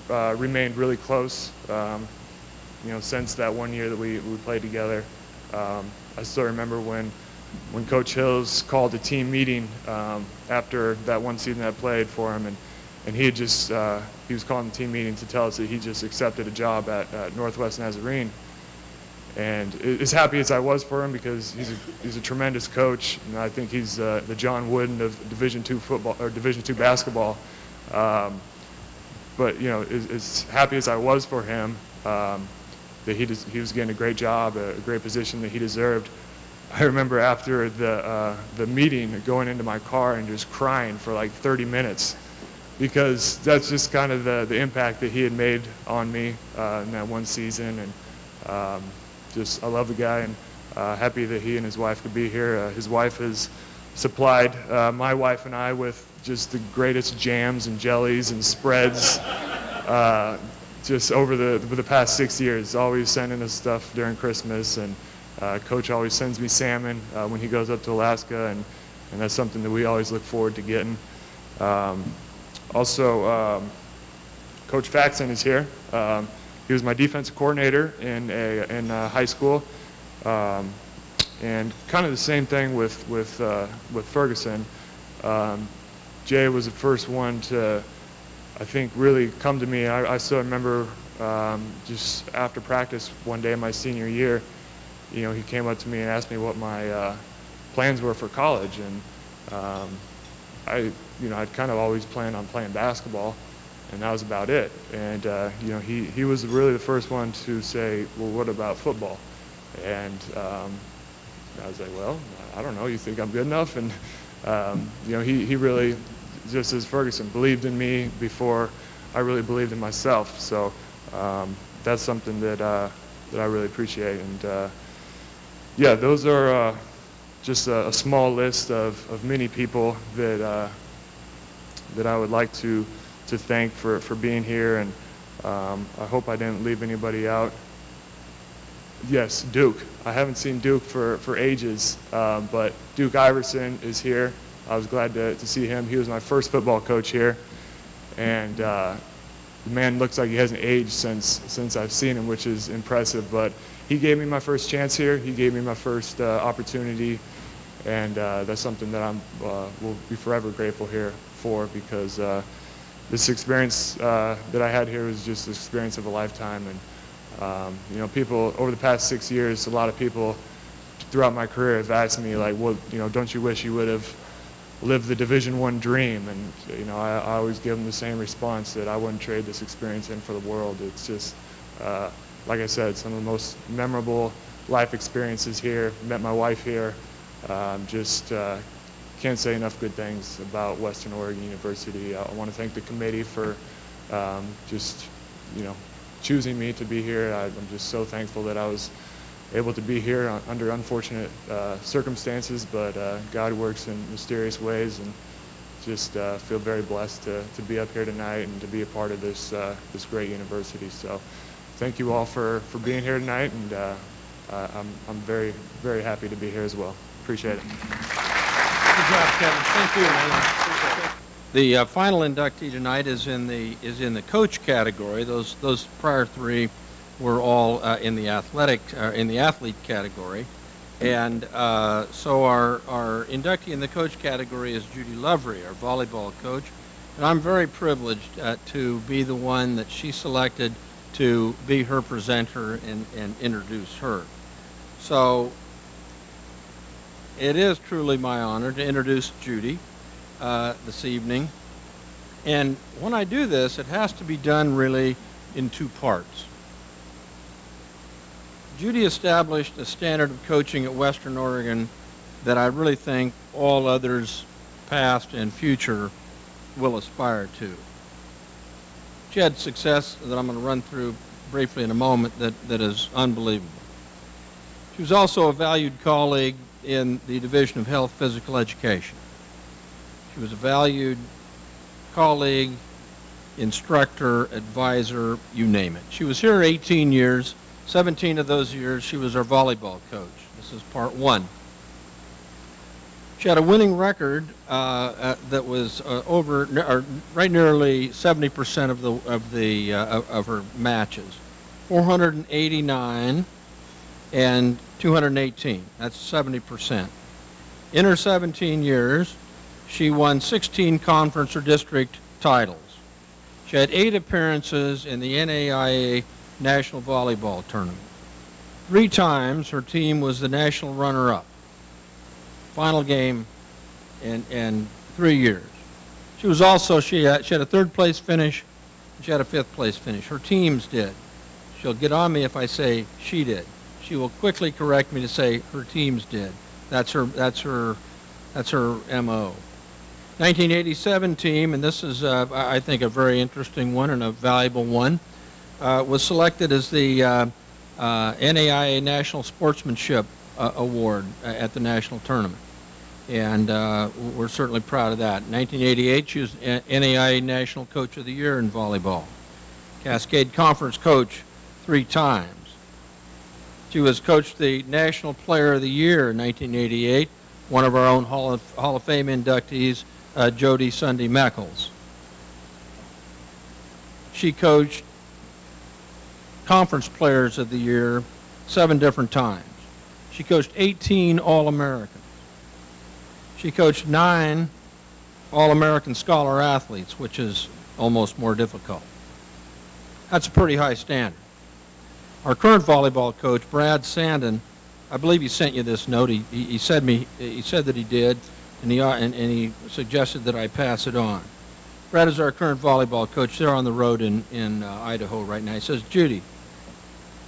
remained really close, you know, since that 1 year that we played together. I still remember when Coach Hills called a team meeting after that one season I played for him, and he had just he was calling the team meeting to tell us that he just accepted a job at Northwest Nazarene. And as happy as I was for him, because he's a tremendous coach, and I think he's the John Wooden of Division II football or Division II basketball. But you know, as happy as I was for him, that he was getting a great job, a great position that he deserved. I remember after the meeting, going into my car and just crying for like 30 minutes, because that's just kind of the impact that he had made on me in that one season. And just, I love the guy, and happy that he and his wife could be here. His wife has supplied my wife and I with just the greatest jams and jellies and spreads just over the past 6 years. Always sending us stuff during Christmas, and Coach always sends me salmon when he goes up to Alaska, and that's something that we always look forward to getting. Also, Coach Faxon is here. He was my defensive coordinator in high school, and kind of the same thing with Ferguson. Jay was the first one to, I think, really come to me. I still remember just after practice one day my senior year, you know, he came up to me and asked me what my plans were for college, and I'd kind of always planned on playing basketball, and that was about it. And you know, he was really the first one to say, well, what about football? And I was like, well, I don't know, you think I'm good enough? And you know, he really, just as Ferguson, believed in me before I really believed in myself. So that's something that I really appreciate. And yeah, those are just a small list of many people that I would like to thank for being here, and I hope I didn't leave anybody out. Yes, Duke. I haven't seen Duke for ages, but Duke Iverson is here. I was glad to see him. He was my first football coach here, and the man looks like he hasn't aged since I've seen him, which is impressive. But he gave me my first chance here. He gave me my first opportunity, and that's something that will be forever grateful here for, because this experience that I had here was just the experience of a lifetime. And you know, people over the past 6 years, a lot of people throughout my career have asked me, like, well, you know, don't you wish you would have lived the Division I dream? And you know, I always give them the same response, that I wouldn't trade this experience in for the world. It's just, like I said, some of the most memorable life experiences here. Met my wife here. Just can't say enough good things about Western Oregon University. I want to thank the committee for just, you know, choosing me to be here. I'm just so thankful that I was able to be here under unfortunate circumstances, but God works in mysterious ways, and just feel very blessed to be up here tonight and to be a part of this this great university. So thank you all for being here tonight, and I'm very, very happy to be here as well. Appreciate it. Good job, Kevin. Thank you, man. The final inductee tonight is in the coach category. Those prior three were all in the athlete category, and so our inductee in the coach category is Judy Lovery, our volleyball coach, and I'm very privileged to be the one that she selected to be her presenter and introduce her. So it is truly my honor to introduce Judy this evening, and when I do this, it has to be done really in two parts. Judy established a standard of coaching at Western Oregon that I really think all others, past and future, will aspire to. She had success that I'm going to run through briefly in a moment that is unbelievable. She was also a valued colleague in the Division of Health Physical Education. She was a valued colleague, instructor, advisor, you name it. She was here 18 years. 17 of those years, she was our volleyball coach. This is part one. She had a winning record that was right nearly 70% of her matches, 489 and 218. That's 70%. In her 17 years, she won 16 conference or district titles. She had 8 appearances in the NAIA National Volleyball Tournament. 3 times her team was the national runner-up. Final game in 3 years. She was also, she had a 3rd place finish, and she had a 5th place finish. Her teams did. She'll get on me if I say she did. She will quickly correct me to say her teams did. That's her MO. 1987 team, and this is I think a very interesting one and a valuable one, was selected as the NAIA National Sportsmanship Award at the national tournament. And we're certainly proud of that. In 1988, she was NAIA National Coach of the Year in volleyball. Cascade Conference Coach 3 times. She was coached the National Player of the Year in 1988, one of our own Hall of Fame inductees, Jody Sunday Meckles. She coached Conference Players of the Year 7 different times. She coached 18 All-Americans. She coached 9 All-American Scholar athletes, which is almost more difficult. That's a pretty high standard. Our current volleyball coach, Brad Sandin, I believe he sent you this note. He said that he did, and he suggested that I pass it on. Brad is our current volleyball coach. They're on the road in Idaho right now. He says, Judy,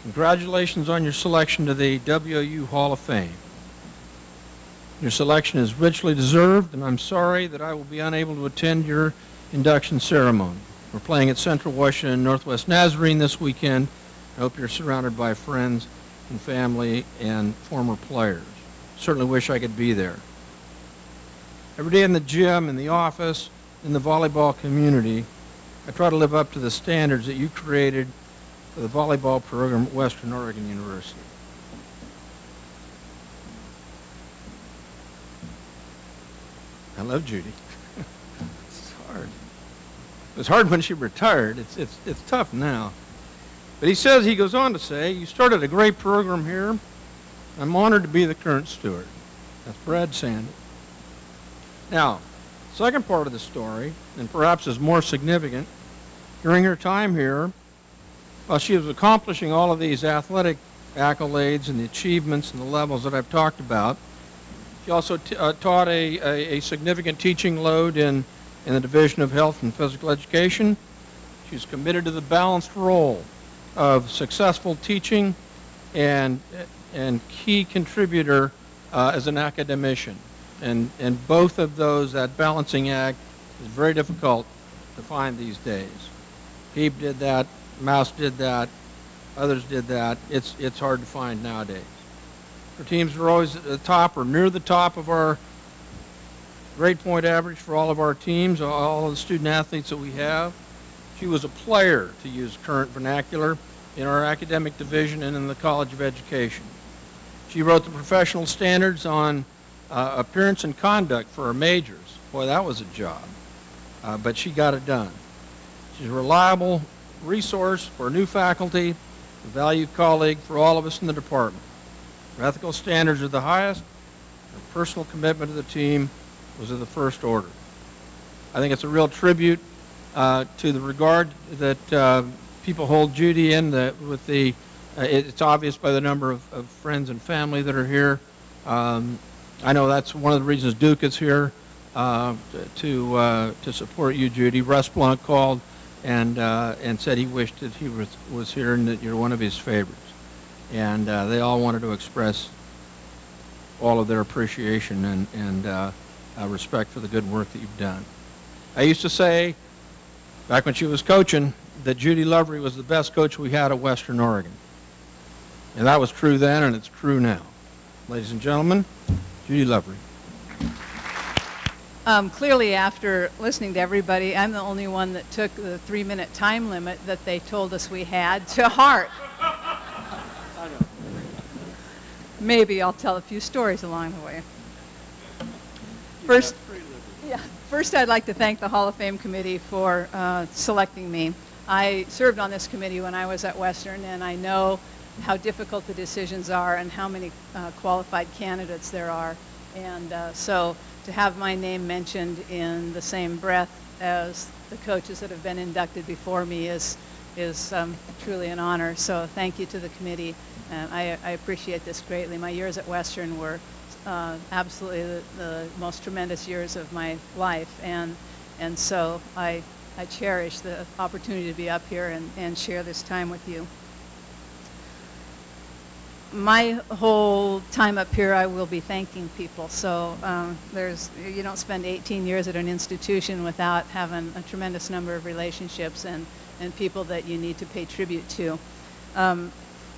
congratulations on your selection to the WOU Hall of Fame. Your selection is richly deserved, and I'm sorry that I will be unable to attend your induction ceremony. We're playing at Central Washington Northwest Nazarene this weekend. I hope you're surrounded by friends and family and former players. Certainly wish I could be there. Every day in the gym, in the office, in the volleyball community, I try to live up to the standards that you created for the volleyball program at Western Oregon University. I love Judy. It's hard. It was hard when she retired. It's tough now. But he goes on to say, you started a great program here. I'm honored to be the current steward. That's Brad Sandy. Now, second part of the story, and perhaps is more significant, during her time here, while she was accomplishing all of these athletic accolades and the achievements and the levels that I've talked about, she also taught a significant teaching load in the Division of Health and Physical Education. She's committed to the balanced role of successful teaching and key contributor as an academician. And both of those, that balancing act, is very difficult to find these days. Peep did that, Mouse did that, others did that. It's hard to find nowadays. Her teams were always at the top or near the top of our grade point average for all of our teams, all of the student athletes that we have. She was a player, to use current vernacular, in our academic division and in the College of Education. She wrote the professional standards on appearance and conduct for our majors. Boy, that was a job, but she got it done. She's a reliable resource for new faculty, a valued colleague for all of us in the department. Her ethical standards are the highest. Her personal commitment to the team was of the first order. I think it's a real tribute to the regard that people hold Judy in. It's obvious by the number of friends and family that are here. I know that's one of the reasons Duke is here to support you, Judy. Russ Blunt called and said he wished that he was here and that you're one of his favorites. And they all wanted to express all of their appreciation and respect for the good work that you've done. I used to say, back when she was coaching, that Judy Lovery was the best coach we had at Western Oregon. And that was true then, and it's true now. Ladies and gentlemen, Judy Lovery. Clearly, after listening to everybody, I'm the only one that took the 3-minute time limit that they told us we had to heart. Maybe I'll tell a few stories along the way. First, I'd like to thank the Hall of Fame Committee for selecting me. I served on this committee when I was at Western, and I know how difficult the decisions are and how many qualified candidates there are. And so to have my name mentioned in the same breath as the coaches that have been inducted before me is truly an honor. So thank you to the committee, and I appreciate this greatly. My years at Western were absolutely the most tremendous years of my life, and so I cherish the opportunity to be up here and share this time with you. My whole time up here, I will be thanking people. So you don't spend 18 years at an institution without having a tremendous number of relationships and people that you need to pay tribute to.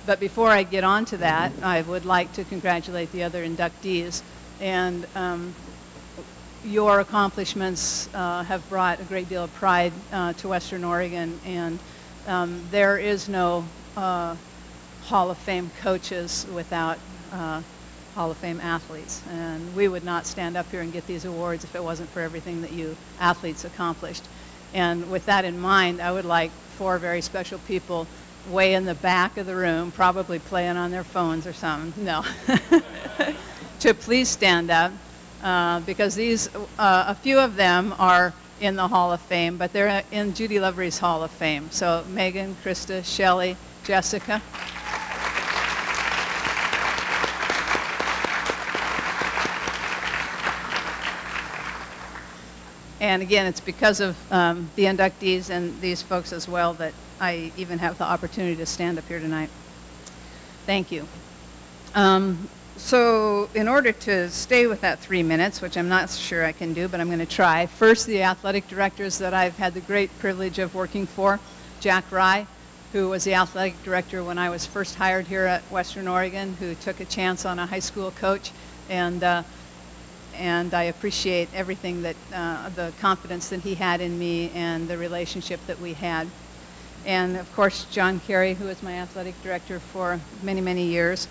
But before I get on to that, I would like to congratulate the other inductees. And your accomplishments have brought a great deal of pride to Western Oregon. And there is no Hall of Fame coaches without Hall of Fame athletes. And we would not stand up here and get these awards if it wasn't for everything that you athletes accomplished. And with that in mind, I would like 4 very special people way in the back of the room, probably playing on their phones or something, no, to please stand up, because these, a few of them are in the Hall of Fame, but they're in Judy Lovery's Hall of Fame. So Megan, Krista, Shelley, Jessica. And again, it's because of the inductees and these folks as well that I even have the opportunity to stand up here tonight. Thank you. So in order to stay with that 3 minutes, which I'm not sure I can do, but I'm going to try. First, the athletic directors that I've had the great privilege of working for. Jack Rye, who was the athletic director when I was first hired here at Western Oregon, who took a chance on a high school coach. And I appreciate everything that, the confidence that he had in me and the relationship that we had. And of course, John Carey, who was my athletic director for many, many years.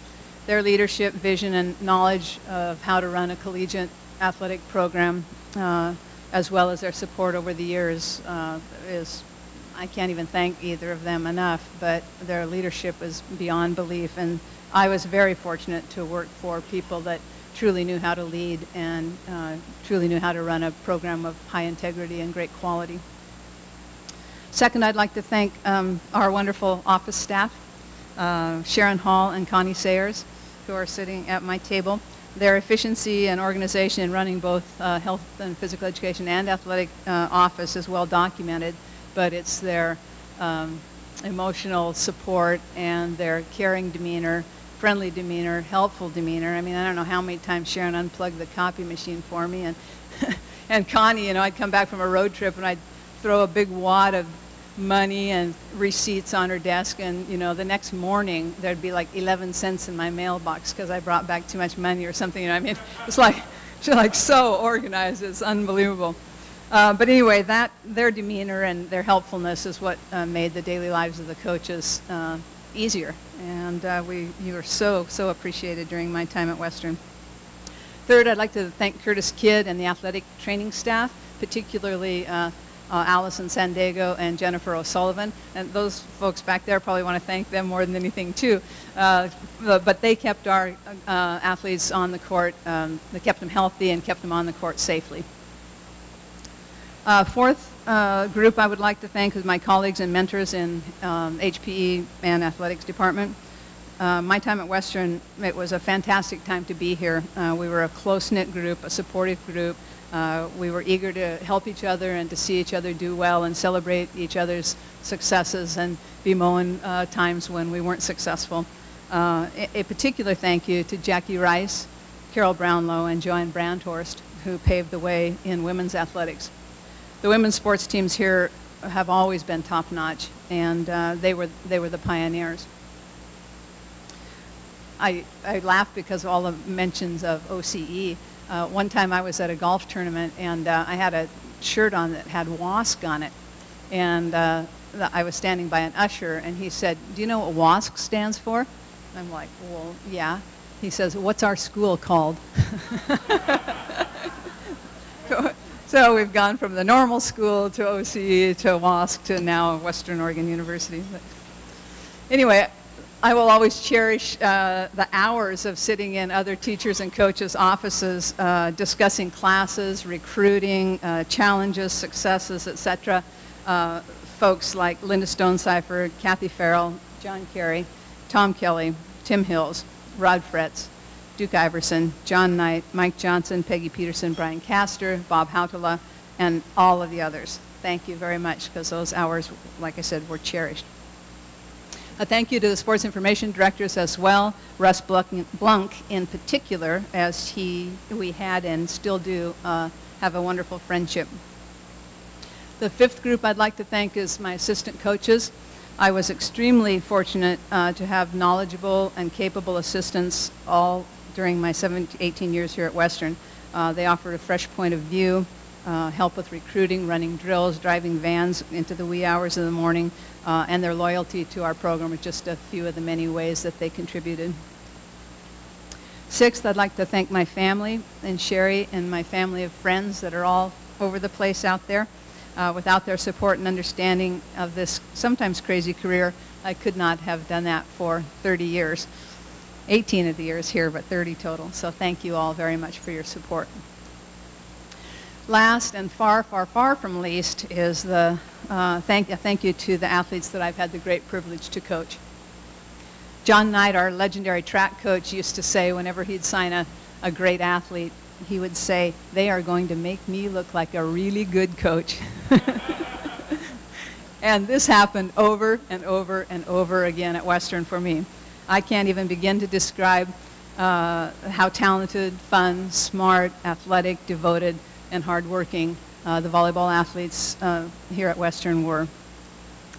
Their leadership, vision, and knowledge of how to run a collegiate athletic program, as well as their support over the years, I can't even thank either of them enough, but their leadership is beyond belief. And I was very fortunate to work for people that truly knew how to lead and truly knew how to run a program of high integrity and great quality. Second, I'd like to thank our wonderful office staff, Sharon Hall and Connie Sayers, who are sitting at my table. Their efficiency and organization in running both health and physical education and athletic office is well documented, but it's their emotional support and their caring demeanor, friendly demeanor, helpful demeanor. I mean, I don't know how many times Sharon unplugged the copy machine for me, and and Connie, you know, I'd come back from a road trip and I'd throw a big wad of money and receipts on her desk, and you know, the next morning there'd be like 11 cents in my mailbox because I brought back too much money or something. You know, I mean, it's like she's like so organized, it's unbelievable. But anyway, their demeanor and their helpfulness is what made the daily lives of the coaches easier, and you were so appreciated during my time at Western. Third, I'd like to thank Curtis Kidd and the athletic training staff, particularly Allison Sandego and Jennifer O'Sullivan, and those folks back there probably want to thank them more than anything too. But they kept our athletes on the court, they kept them healthy and kept them on the court safely. Fourth group I would like to thank is my colleagues and mentors in HPE and athletics department. My time at Western, it was a fantastic time to be here. We were a close-knit group, a supportive group. We were eager to help each other and to see each other do well and celebrate each other's successes and bemoan times when we weren't successful. A particular thank you to Jackie Rice, Carol Brownlow, and Joanne Brandhorst, who paved the way in women's athletics. The women's sports teams here have always been top-notch, and they were the pioneers. I laugh because of all the mentions of OCE. One time I was at a golf tournament, and I had a shirt on that had WASC on it. And I was standing by an usher, and he said, "Do you know what WASC stands for?" I'm like, "Well, yeah." He says, "What's our school called?" So we've gone from the normal school to OCE to WASC to now Western Oregon University. But anyway, I will always cherish the hours of sitting in other teachers and coaches' offices discussing classes, recruiting, challenges, successes, etc. Folks like Linda Stonecipher, Kathy Farrell, John Carey, Tom Kelly, Tim Hills, Rod Fretz, Duke Iverson, John Knight, Mike Johnson, Peggy Peterson, Brian Castor, Bob Hautala, and all of the others. Thank you very much, because those hours, like I said, were cherished. A thank you to the sports information directors as well, Russ Blunk in particular, as we had and still do have a wonderful friendship. The fifth group I'd like to thank is my assistant coaches. I was extremely fortunate to have knowledgeable and capable assistants all during my 18 years here at Western. They offered a fresh point of view, help with recruiting, running drills, driving vans into the wee hours of the morning, and their loyalty to our program are just a few of the many ways that they contributed. Sixth, I'd like to thank my family and Sherry and my family of friends that are all over the place out there. Without their support and understanding of this sometimes crazy career, I could not have done that for 30 years. 18 of the years here, but 30 total. So thank you all very much for your support. Last and far from least is a thank you to the athletes that I've had the great privilege to coach. John Knight, our legendary track coach, used to say whenever he'd sign a great athlete, he would say, "They are going to make me look like a really good coach." And this happened over and over and over again at Western for me. I can't even begin to describe how talented, fun, smart, athletic, devoted, and hardworking the volleyball athletes here at Western were.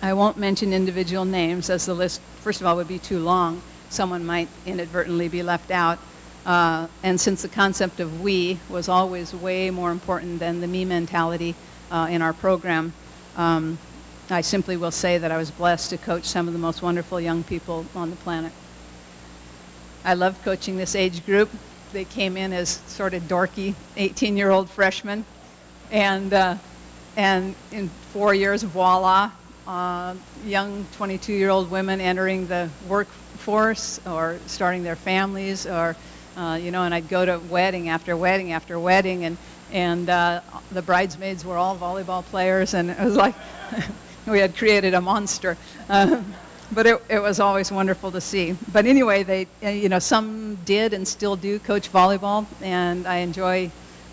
I won't mention individual names, as the list, first of all, would be too long. Someone might inadvertently be left out. And since the concept of we was always way more important than the me mentality in our program, I simply will say that I was blessed to coach some of the most wonderful young people on the planet. I love coaching this age group. they came in as sort of dorky 18-year-old freshmen, and in 4 years, voila, young 22-year-old women entering the workforce or starting their families, or you know, and I'd go to wedding after wedding after wedding, and the bridesmaids were all volleyball players, and it was like we had created a monster. But it was always wonderful to see. But anyway, they, you know, some did and still do coach volleyball, and I enjoy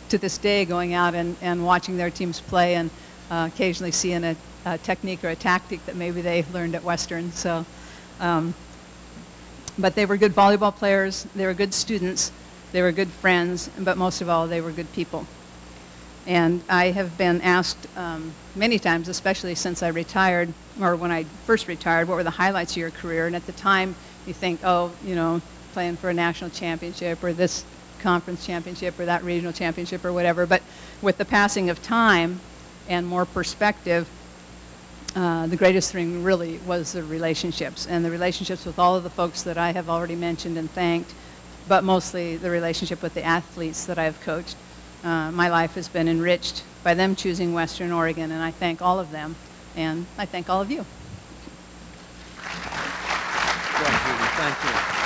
to this day going out and watching their teams play, and occasionally seeing a technique or a tactic that maybe they learned at Western. So, but they were good volleyball players, they were good students, they were good friends, but most of all, they were good people. And I have been asked many times, especially since I retired, or when I first retired, what were the highlights of your career? And at the time, you think, oh, you know, playing for a national championship, or this conference championship, or that regional championship, or whatever. But with the passing of time and more perspective, the greatest thing really was the relationships, and the relationships with all of the folks that I have already mentioned and thanked, but mostly the relationship with the athletes that I have coached. My life has been enriched by them choosing Western Oregon, and I thank all of them, and I thank all of you. Thank you.